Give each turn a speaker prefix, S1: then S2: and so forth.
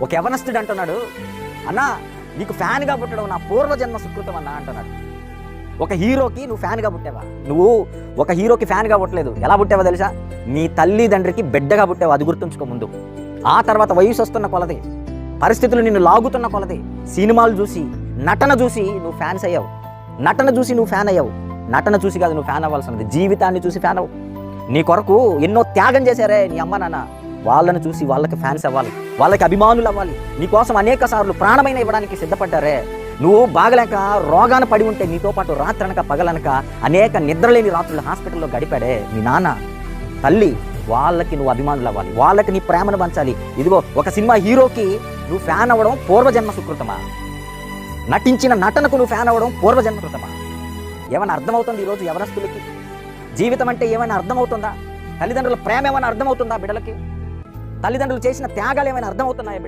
S1: ఒక యవనస్తుడు అంటున్నాడు, అన్నా నీకు ఫ్యాన్గా పుట్టడం నా పూర్వజన్మ సుకృతం అన్నా అంటున్నాడు. ఒక హీరోకి నువ్వు ఫ్యాన్గా పుట్టావా? నువ్వు ఒక హీరోకి ఫ్యాన్గా పుట్టలేదు. ఎలా పుట్టావో తెలుసా? నీ తల్లిదండ్రికి బిడ్డగా పుట్టావు. అది గుర్తుంచుకో ముందు. ఆ తర్వాత వయసు వస్తున్న కొలది, పరిస్థితులు నిన్ను లాగుతున్న కొలది, సినిమాలు చూసి, నటన చూసి నువ్వు ఫ్యాన్స్ అయ్యావు. నటన చూసి నువ్వు ఫ్యాన్ అయ్యావు. నటన చూసి కాదు నువ్వు ఫ్యాన్ అవ్వాల్సినది, జీవితాన్ని చూసి ఫ్యాన్ అవ్వు. నీ కొరకు ఎన్నో త్యాగం చేశారే నీ అమ్మ నాన్న, వాళ్ళని చూసి వాళ్ళకి ఫ్యాన్స్ అవ్వాలి, వాళ్ళకి అభిమానులు అవ్వాలి. నీకోసం అనేక సార్లు ప్రాణమైన ఇవ్వడానికి సిద్ధపడ్డారే. నువ్వు బాగలేక రోగాన పడి ఉంటే నీతో పాటు రాత్రనక పగలనక అనేక నిద్రలేని రాత్రులు హాస్పిటల్లో గడిపాడే మీ నాన్న తల్లి, వాళ్ళకి నువ్వు అభిమానులు అవ్వాలి, వాళ్ళకి నీ ప్రేమను పంచాలి. ఇదిగో ఒక సినిమా హీరోకి నువ్వు ఫ్యాన్ అవ్వడం పూర్వజన్మ సుకృతమా? నటించిన నటనకు నువ్వు ఫ్యాన్ అవ్వడం పూర్వజన్మ కృతమా? ఏమైనా అర్థమవుతుంది ఈరోజు యవనస్తులకి? జీవితం అంటే ఏమైనా అర్థమవుతుందా? తల్లిదండ్రుల ప్రేమ ఏమైనా అర్థమవుతుందా బిడ్డలకి? తల్లిదండ్రులు చేసిన త్యాగాలు ఏమైనా అర్థమవుతున్నాయా బిడ్డలకి?